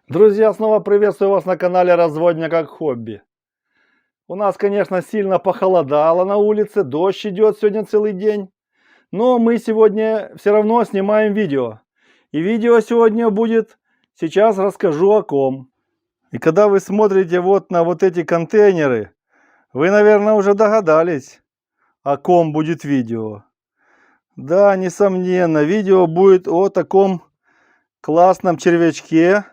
Друзья, снова приветствую вас на канале Разводня как хобби. У нас, конечно, сильно похолодало на улице, дождь идет сегодня целый день. Но мы сегодня все равно снимаем видео. И видео сегодня будет, сейчас расскажу о ком. И когда вы смотрите вот на вот эти контейнеры, вы, наверное, уже догадались, о ком будет видео. Да, несомненно, видео будет о таком классном червячке.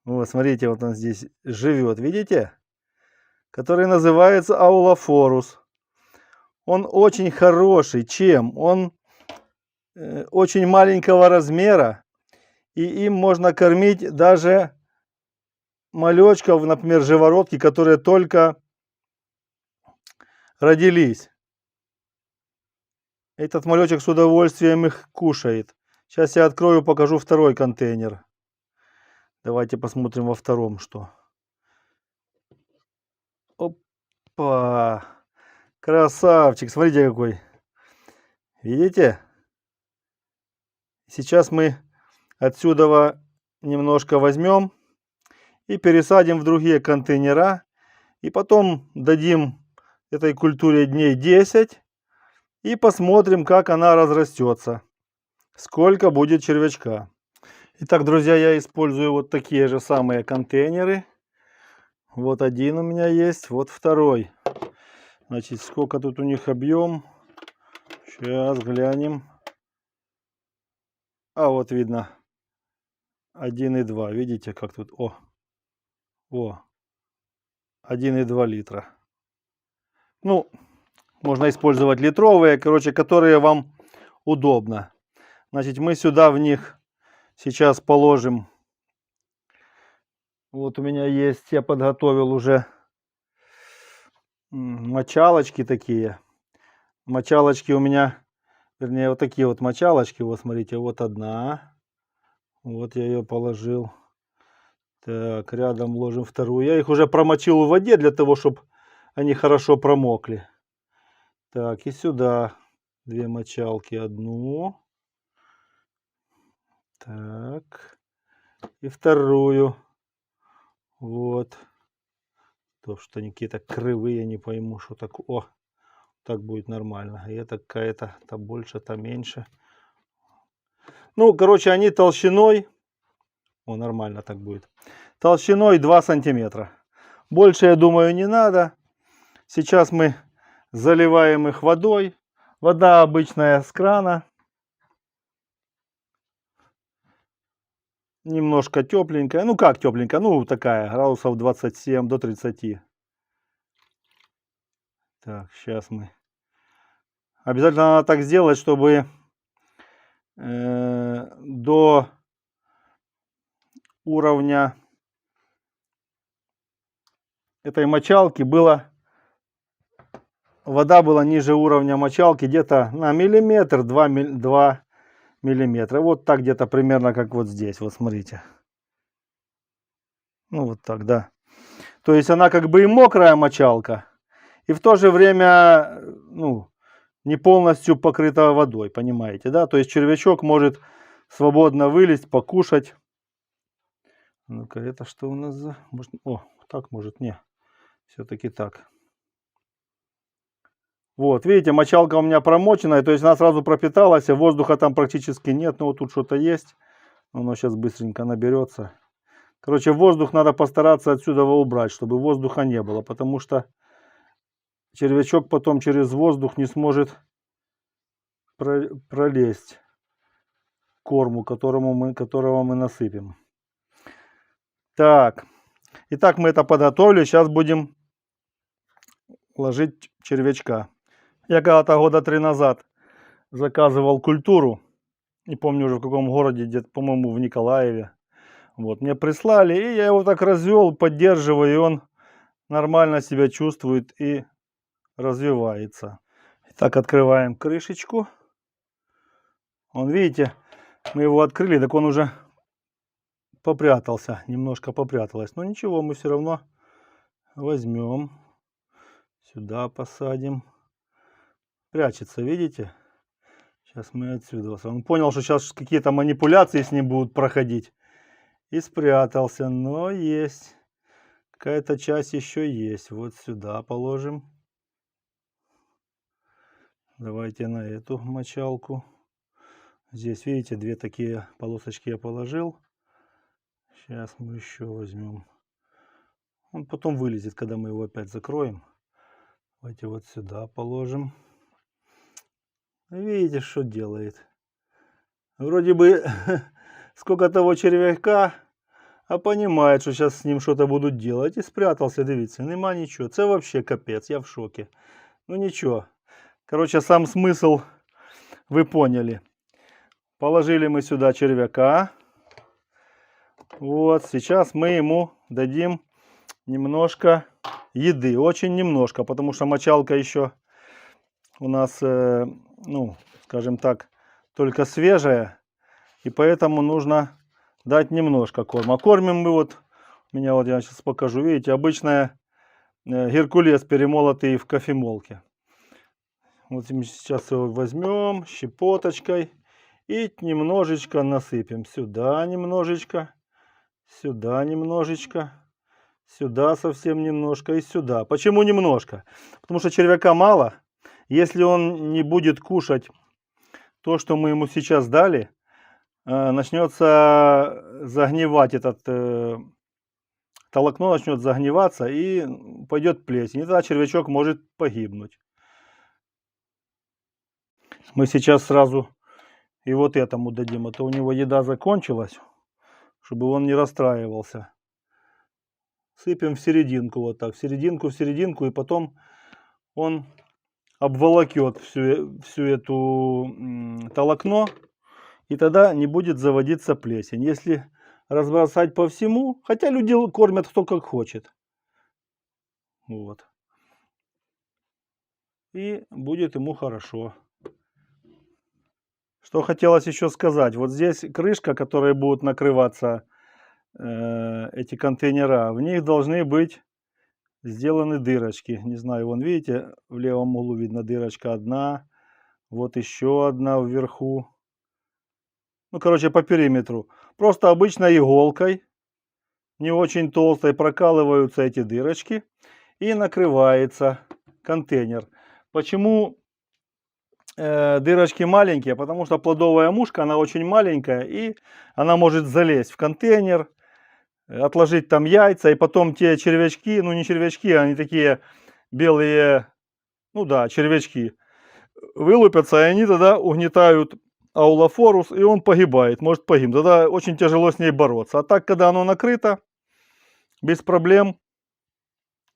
Вот, смотрите, вот он здесь живет, видите? Который называется Аулофорус. Он очень хороший. Чем? Он очень маленького размера. И им можно кормить даже малечков, например, живородки, которые только родились. Этот малечек с удовольствием их кушает. Сейчас я открою, покажу второй контейнер. Давайте посмотрим во втором, что. Опа! Красавчик! Смотрите какой. Видите? Сейчас мы отсюда немножко возьмем и пересадим в другие контейнера. И потом дадим этой культуре дней 10. И посмотрим, как она разрастется. Сколько будет червячка. Итак, друзья, я использую вот такие же самые контейнеры. Вот один у меня есть, вот второй. Значит, сколько тут у них объем. Сейчас глянем. А вот видно 1,2. Видите, как тут? О, 1,2 литра. Ну, можно использовать литровые, короче, которые вам удобно. Значит, мы сюда в них сейчас положим. Вот у меня есть, я подготовил уже мочалочки такие. Мочалочки у меня, вернее, вот такие вот мочалочки. Вот смотрите, вот одна. Вот я ее положил. Так, рядом ложим вторую. Я их уже промочил в воде для того, чтобы они хорошо промокли. Так, и сюда две мочалки. Одну. Так. И вторую. Вот. То, что они какие-то кривые, не пойму, что так. О, так будет нормально. И это какая-то, то больше, то меньше. Ну, короче, они толщиной. О, нормально так будет. Толщиной 2 сантиметра. Больше, я думаю, не надо. Сейчас мы заливаем их водой. Вода обычная с крана. Немножко тепленькая. Ну, как тепленькая? Ну, такая, градусов 27 до 30. Так, сейчас мы. Обязательно надо так сделать, чтобы до уровня этой мочалки было, вода была ниже уровня мочалки где-то на миллиметр, 2 миллиметра. Вот так где-то примерно как вот здесь. Вот смотрите. Ну вот так, да. То есть она как бы и мокрая мочалка, и в то же время, ну, не полностью покрыта водой, понимаете, да? То есть червячок может свободно вылезть, покушать. Ну-ка, это что у нас за... Может... О, так может, не. Все-таки так. Вот, видите, мочалка у меня промоченная, то есть она сразу пропиталась, а воздуха там практически нет. Но вот тут что-то есть. Оно сейчас быстренько наберется. Короче, воздух надо постараться отсюда убрать, чтобы воздуха не было, потому что червячок потом через воздух не сможет пролезть к корму, которого мы насыпем. Так, итак, мы это подготовили. Сейчас будем ложить червячка. Я когда-то года 3 назад заказывал культуру. Не помню уже в каком городе, где-то, по-моему, в Николаеве. Вот, мне прислали, и я его так развел, поддерживаю, и он нормально себя чувствует и развивается. Так, открываем крышечку. Вон, видите, мы его открыли, так он уже попрятался, немножко попряталось. Но ничего, мы все равно возьмем, сюда посадим. Прячется, видите? Сейчас мы отсюда. Он понял, что сейчас какие-то манипуляции с ним будут проходить. и спрятался, но есть. Какая-то часть еще есть. Вот сюда положим. Давайте на эту мочалку. Здесь, видите, две такие полосочки я положил. Сейчас мы еще возьмем. Он потом вылезет, когда мы его опять закроем. Давайте вот сюда положим. Видите, что делает. Вроде бы сколько того червяка, а понимает, что сейчас с ним что-то будут делать. И спрятался, дивіться, нема ничего. Це вообще капец, я в шоке. Ну ничего. Короче, сам смысл вы поняли. Положили мы сюда червяка. Вот, сейчас мы ему дадим немножко еды. Очень немножко, потому что мочалка еще у нас, ну, скажем так, только свежая. И поэтому нужно дать немножко корма. Кормим мы вот, я сейчас покажу, видите, обычная геркулес, перемолотый в кофемолке. Вот мы сейчас его возьмем щепоточкой и немножечко насыпем. Сюда немножечко, сюда немножечко, сюда совсем немножко и сюда. Почему немножко? Потому что червяка мало. Если он не будет кушать то, что мы ему сейчас дали, начнется загнивать этот толокно, начнет загниваться и пойдет плесень. И тогда червячок может погибнуть. Мы сейчас сразу и вот этому дадим, а то у него еда закончилась, чтобы он не расстраивался. Сыпем в серединку вот так, в серединку, и потом он обволокет всю эту толокно, и тогда не будет заводиться плесень. Если разбросать по всему, хотя люди кормят кто как хочет. Вот. И будет ему хорошо. Что хотелось еще сказать. Вот здесь крышка, которой будут накрываться эти контейнера, в них должны быть сделаны дырочки. Не знаю, вон видите, в левом углу видно дырочка одна. Вот еще одна вверху. Ну, короче, по периметру. Просто обычной иголкой, не очень толстой, прокалываются эти дырочки. И накрывается контейнер. Почему дырочки маленькие? Потому что плодовая мушка, она очень маленькая. И она может залезть в контейнер, отложить там яйца. И потом те червячки, ну не червячки, они такие белые, ну да, червячки, вылупятся. И они тогда угнетают аулофорус, и он погибает, может погибнуть. Тогда очень тяжело с ней бороться. А так, когда оно накрыто, без проблем,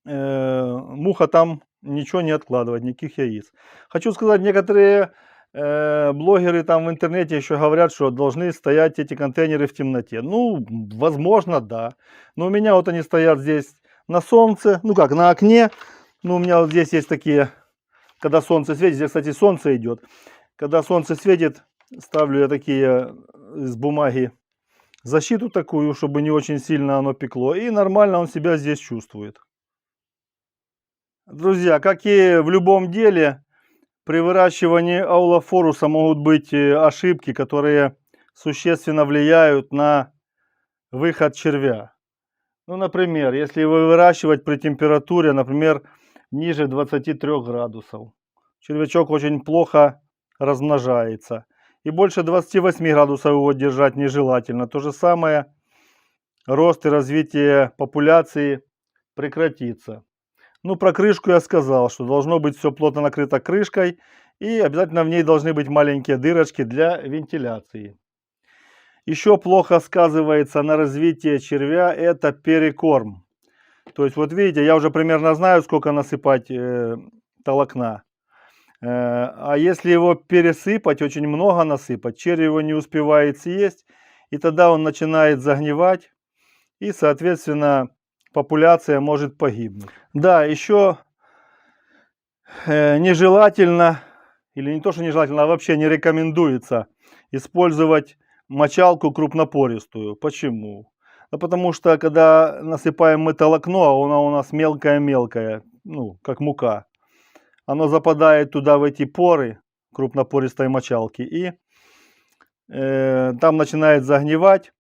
муха там ничего не откладывает, никаких яиц. Хочу сказать, некоторые блогеры там в интернете еще говорят, что должны стоять эти контейнеры в темноте. Ну, возможно, да. Но у меня вот они стоят здесь на солнце, ну как, на окне. Ну, у меня вот здесь есть такие, когда солнце светит, здесь, кстати, солнце идет. Когда солнце светит, ставлю я такие из бумаги защиту такую, чтобы не очень сильно оно пекло. И нормально он себя здесь чувствует. Друзья, как и в любом деле, при выращивании аулофоруса могут быть ошибки, которые существенно влияют на выход червя. Ну, например, если его выращивать при температуре, например, ниже 23 градусов, червячок очень плохо размножается. И больше 28 градусов его держать нежелательно. То же самое, рост и развитие популяции прекратится. Ну, про крышку я сказал, что должно быть все плотно накрыто крышкой. И обязательно в ней должны быть маленькие дырочки для вентиляции. Еще плохо сказывается на развитии червя это перекорм. То есть, вот видите, я уже примерно знаю, сколько насыпать толокна. А если его пересыпать, очень много насыпать, червь его не успевает съесть. И тогда он начинает загнивать. И, соответственно, популяция может погибнуть. Да, еще нежелательно, или не то, что нежелательно, а вообще не рекомендуется использовать мочалку крупнопористую. Почему? Да потому что, когда насыпаем мы толокно, а оно у нас мелкое-мелкое, ну, как мука, оно западает туда, в эти поры крупнопористой мочалки, и там начинает загнивать.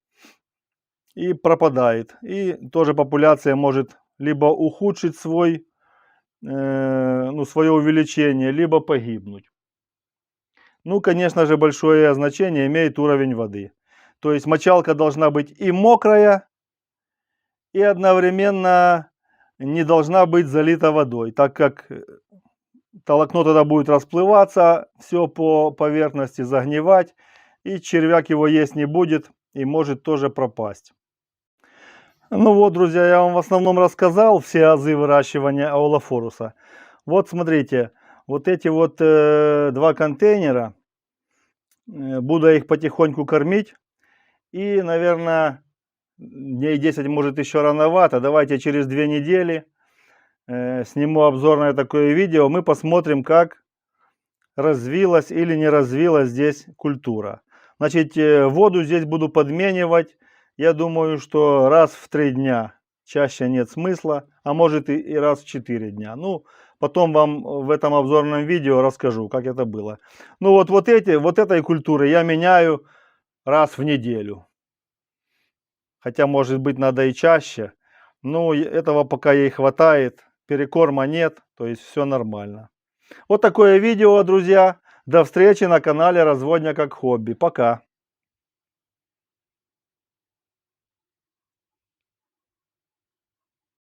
и пропадает. И тоже популяция может либо ухудшить свое увеличение, либо погибнуть. Ну, конечно же, большое значение имеет уровень воды. То есть мочалка должна быть и мокрая, и одновременно не должна быть залита водой, так как толокно тогда будет расплываться, все по поверхности загнивать, и червяк его есть не будет и может тоже пропасть. Ну вот, друзья, я вам в основном рассказал все азы выращивания аулофоруса. Вот смотрите, вот эти вот 2 контейнера, буду я их потихоньку кормить. И, наверное, дней 10, может, еще рановато. Давайте через 2 недели сниму обзорное такое видео. Мы посмотрим, как развилась или не развилась здесь культура. Значит, воду здесь буду подменивать. Я думаю, что раз в 3 дня. Чаще нет смысла, а может и раз в 4 дня. Ну, потом вам в этом обзорном видео расскажу, как это было. Ну вот этой культуры я меняю раз в неделю. Хотя, может быть, надо и чаще. Но этого пока ей хватает. Перекорма нет, то есть все нормально. Вот такое видео, друзья. До встречи на канале Разводня как хобби. Пока.